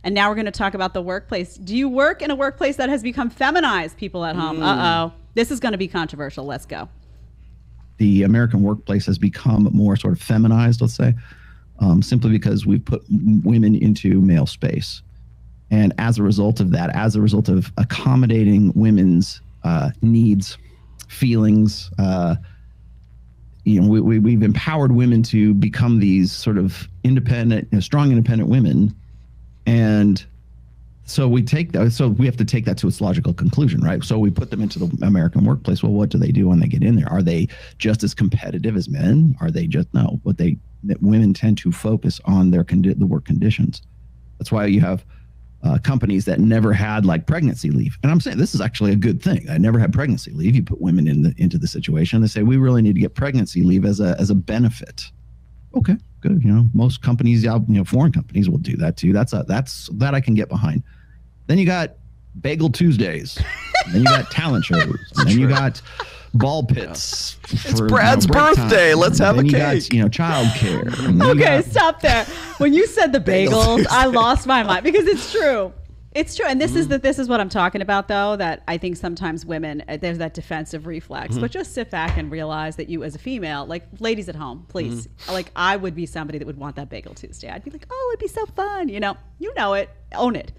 And now we're going to talk about the workplace. Do you work in a workplace that has become feminized, people at home? Uh-oh. This is going to be controversial. Let's go. The American workplace has become more sort of feminized, let's say, simply because we've put women into male space. And as a result of that, as a result of accommodating women's needs, feelings, we've empowered women to become these sort of independent, strong, independent women. And so we take that. So we have to take that to its logical conclusion, right? So we put them into the American workplace. Well, what do they do when they get in there? Are they just as competitive as men? Are they just no? Women tend to focus on the work conditions. That's why you have companies that never had like pregnancy leave. And I'm saying this is actually a good thing. I never had pregnancy leave. You put women into the situation. They say we really need to get pregnancy leave as a benefit. Okay, good. Most companies, foreign companies will do that too. That I can get behind. Then you got Bagel Tuesdays. Then you got talent shows. And then you got ball pits. It's Brad's birthday. Let's have a cake. You got, child care. Okay, stop there. When you said the bagels, I lost my mind because it's true. It's true. And this is what I'm talking about, though, that I think sometimes women, there's that defensive reflex. But just sit back and realize that you as a female, like ladies at home, please, like I would be somebody that would want that Bagel Tuesday. I'd be like, oh, it'd be so fun. You know it, own it.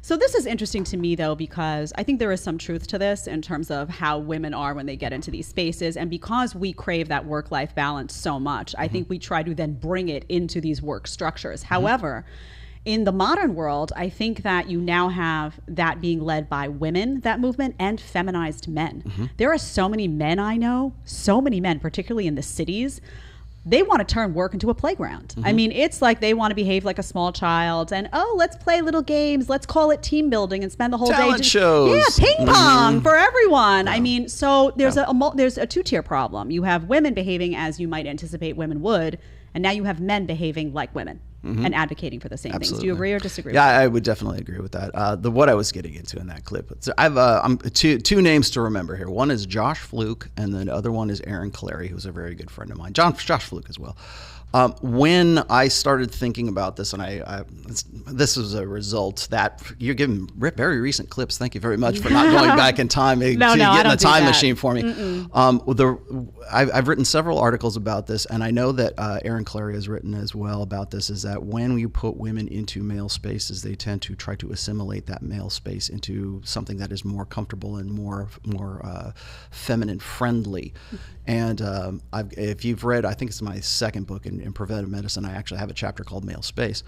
So this is interesting to me, though, because I think there is some truth to this in terms of how women are when they get into these spaces. And because we crave that work-life balance so much, I think we try to then bring it into these work structures. However, in the modern world, I think that you now have that being led by women, that movement, and feminized men. There are so many men I know, so many men, particularly in the cities, they want to turn work into a playground. I mean, it's like they want to behave like a small child and, let's play little games. Let's call it team building and spend the whole talent day. shows. Yeah, ping pong for everyone. I mean, so there's a two-tier problem. You have women behaving as you might anticipate women would, and now you have men behaving like women. And advocating for the same things. Do you agree or disagree? Yeah, I would definitely agree with that. What I was getting into in that clip. So I'm two names to remember here. One is Josh Fluke, and then the other one is Aaron Clary, who's a very good friend of mine. Josh Fluke as well. When I started thinking about this, and this was a result that you're giving very recent clips. Thank you very much for not going back in time to get in the time machine for me. I've written several articles about this, and I know that Aaron Clary has written as well about this, is that when you put women into male spaces, they tend to try to assimilate that male space into something that is more comfortable and more feminine friendly. And if you've read, I think it's my second book in preventive medicine, I actually have a chapter called Male Space.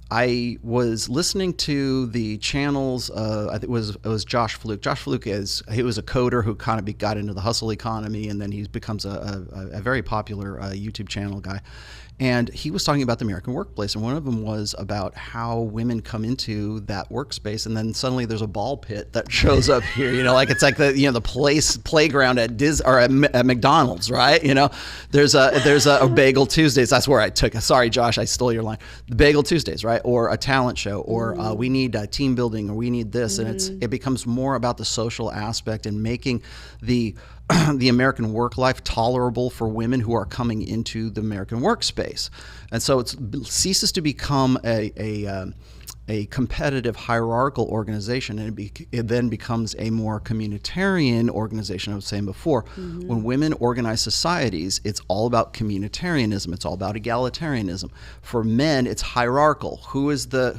I was listening to the channels. I think it was Josh Fluke. Josh Fluke he was a coder who kind of got into the hustle economy, and then he becomes a very popular YouTube channel guy. And he was talking about the American workplace, and one of them was about how women come into that workspace, and then suddenly there's a ball pit that shows up here. Like it's like the playground at at McDonald's, right? There's a Bagel Tuesdays. That's where I took it. Sorry, Josh, I stole your line. The Bagel Tuesdays, right? Or a talent show, or we need team building, or we need this, and it becomes more about the social aspect and making the American work life tolerable for women who are coming into the American workspace. And so it ceases to become a competitive hierarchical organization, and it then becomes a more communitarian organization. I was saying before, when women organize societies, it's all about communitarianism. It's all about egalitarianism. For men, it's hierarchical. Who is the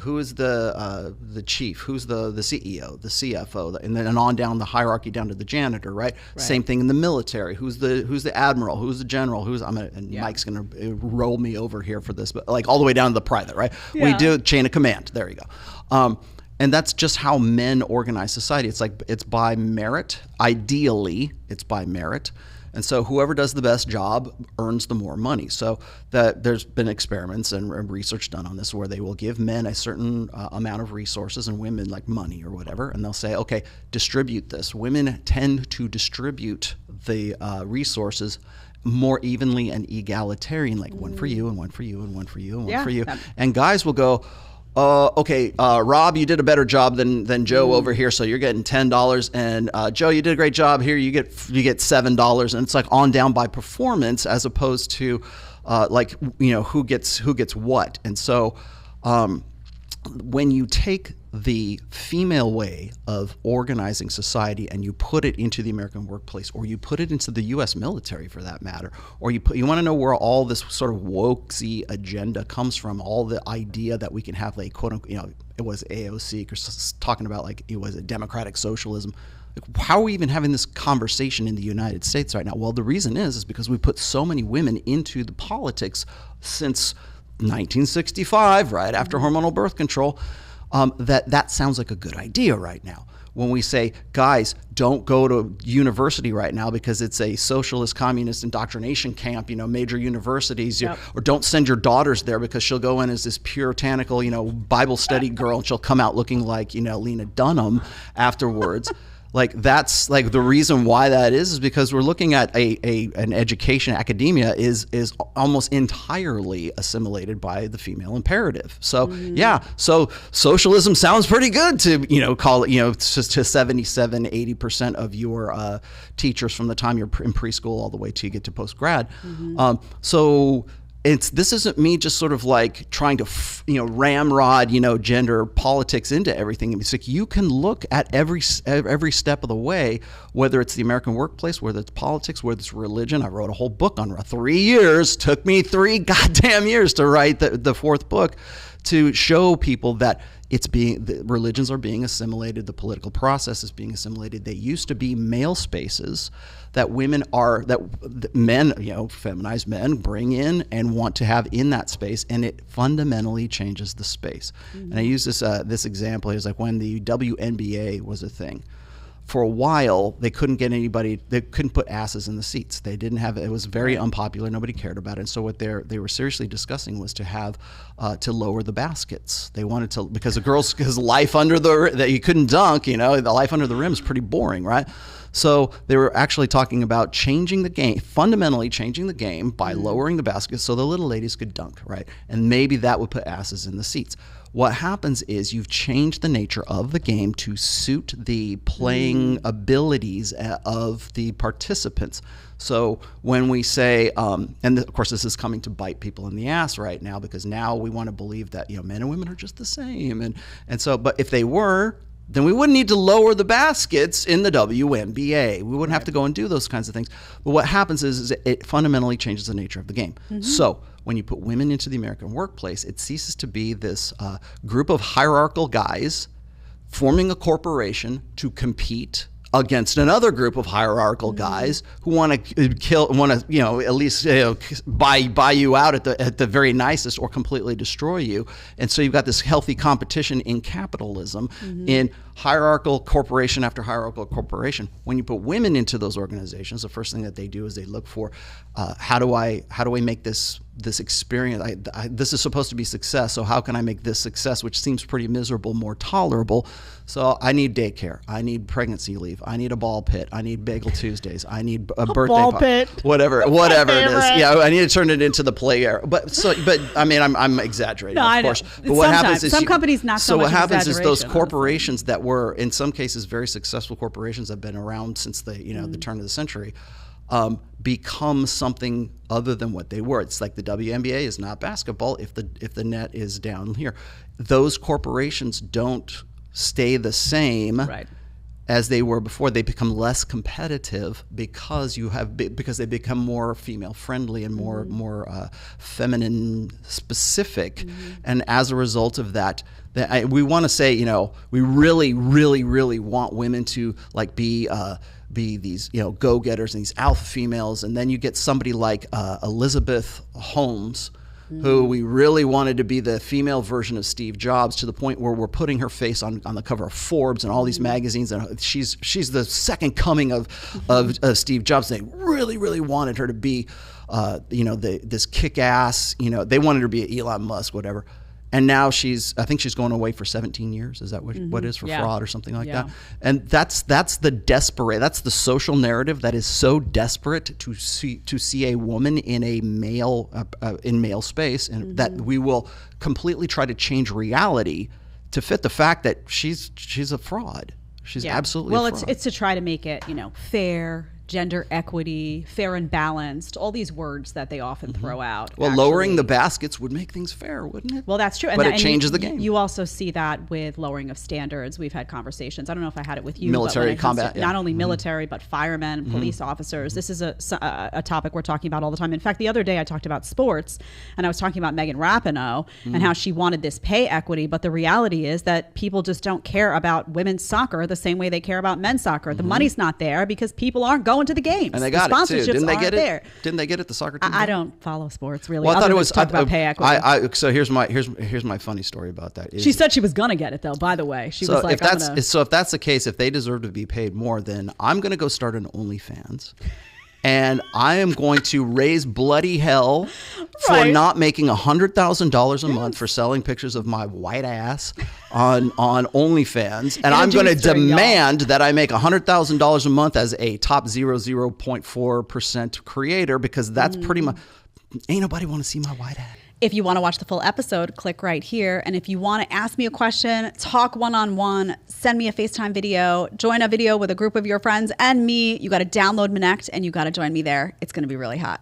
chief? Who's the CEO, the CFO, and then on down the hierarchy down to the janitor, right? Same thing in the military. Who's the admiral? Who's the general? Mike's gonna roll me over here for this, but like all the way down to the private, right? Yeah. We do chain of command. There you go. And that's just how men organize society. It's by merit. Ideally, it's by merit. And so whoever does the best job earns the more money. So there's been experiments and research done on this where they will give men a certain amount of resources and women like money or whatever. And they'll say, okay, distribute this. Women tend to distribute the resources more evenly and egalitarian, like one for you and one for you and one for you and one for you. And guys will go, okay, Rob, you did a better job than Joe over here, so you're getting $10. And Joe, you did a great job here. You get $7, and it's like on down by performance as opposed to who gets what. And so when you take the female way of organizing society and you put it into the American workplace, or you put it into the U.S. military for that matter, or you want to know where all this sort of wokesy agenda comes from, all the idea that we can have like quote unquote, it was AOC or talking about like it was a democratic socialism. How are we even having this conversation in the United States right now? Well, the reason is because we put so many women into the politics since 1965, right after hormonal birth control, that sounds like a good idea right now. When we say, guys, don't go to university right now because it's a socialist, communist indoctrination camp, major universities, Yep. or don't send your daughters there because she'll go in as this puritanical, Bible study girl and she'll come out looking like, Lena Dunham afterwards. Like that's like the reason why that is because we're looking at an education, academia is almost entirely assimilated by the female imperative. So so socialism sounds pretty good to call it to 77-80% of your teachers from the time you're in preschool all the way till you get to post grad. So this isn't me just sort of like trying to ramrod gender politics into everything. It's like you can look at every step of the way, whether it's the American workplace, whether it's politics, whether it's religion. I wrote a whole book on 3 years. Took me 3 goddamn years to write the 4th book, to show people that the religions are being assimilated, the political process is being assimilated. They used to be male spaces that men, feminized men bring in and want to have in that space, and it fundamentally changes the space. And I use this example is like when the WNBA was a thing. For a while, they couldn't get anybody. They couldn't put asses in the seats. They didn't have. It was very unpopular. Nobody cared about it. And so what they were seriously discussing was to have to lower the baskets. They wanted to because life under that you couldn't dunk. The life under the rim is pretty boring, right? So they were actually talking about changing the game, fundamentally changing the game by lowering the baskets so the little ladies could dunk, right? And maybe that would put asses in the seats. What happens is you've changed the nature of the game to suit the playing abilities of the participants. So when we say, and of course this is coming to bite people in the ass right now because now we want to believe that men and women are just the same, and so but if they were, then we wouldn't need to lower the baskets in the WNBA. We wouldn't have to go and do those kinds of things. But what happens is it fundamentally changes the nature of the game. So when you put women into the American workplace, it ceases to be this group of hierarchical guys forming a corporation to compete against another group of hierarchical guys who want to at least buy you out at the very nicest or completely destroy you. And so you've got this healthy competition in capitalism in hierarchical corporation after hierarchical corporation. When you put women into those organizations, the first thing that they do is they look for how do I make this experience, this is supposed to be success, so how can I make this success, which seems pretty miserable, more tolerable? So I need daycare, I need pregnancy leave, I need a ball pit, I need bagel Tuesdays, I need a birthday ball pit, whatever it is. Yeah, I need to turn it into the play area. But I mean, I'm exaggerating, of course. But what happens is some companies not so much. So what happens is those corporations that were in some cases very successful corporations that have been around since the the turn of the century. Become something other than what they were. It's like the WNBA is not basketball if the net is down here. Those corporations don't stay the same as they were before. They become less competitive because they become more female friendly and more feminine specific. And as a result of that, we want to say we really really really want women to like be these go-getters and these alpha females, and then you get somebody like Elizabeth Holmes, who we really wanted to be the female version of Steve Jobs, to the point where we're putting her face on the cover of Forbes and all these magazines, and she's the second coming of Steve Jobs. They really really wanted her to be this kick-ass, they wanted her to be Elon Musk, whatever. And now I think she's going away for 17 years. Is that what it is for fraud or something like that? And that's the social narrative that is so desperate to see a woman in a male space, and that we will completely try to change reality to fit the fact that she's a fraud. She's absolutely a fraud. It's to try to make it fair, gender equity, fair and balanced, all these words that they often throw out. Well, lowering the baskets would make things fair, wouldn't it? Well, that's true. But it changes the game. You also see that with lowering of standards. We've had conversations. I don't know if I had it with you. Military combat. Not only military, but firemen, police officers. This is a topic we're talking about all the time. In fact, the other day I talked about sports, and I was talking about Megan Rapinoe and how she wanted this pay equity. But the reality is that people just don't care about women's soccer the same way they care about men's soccer. The money's not there because people aren't going to the games. And they got it too. Didn't they get it? There. Didn't they get it? The soccer team. I don't follow sports really. Well, I thought it was talk about pay equity. So here's my funny story about that. She said she was gonna get it though. By the way, she was like, if that's the case, if they deserve to be paid more, then I'm gonna go start an OnlyFans. And I am going to raise bloody hell for not making $100,000 a month for selling pictures of my white ass on OnlyFans. And I'm going to demand that I make $100,000 a month as a top 0.4% creator, because that's pretty much, ain't nobody want to see my white ass. If you want to watch the full episode, click right here. And if you want to ask me a question, talk one-on-one, send me a FaceTime video, join a video with a group of your friends and me, you got to download Minect and you got to join me there. It's going to be really hot.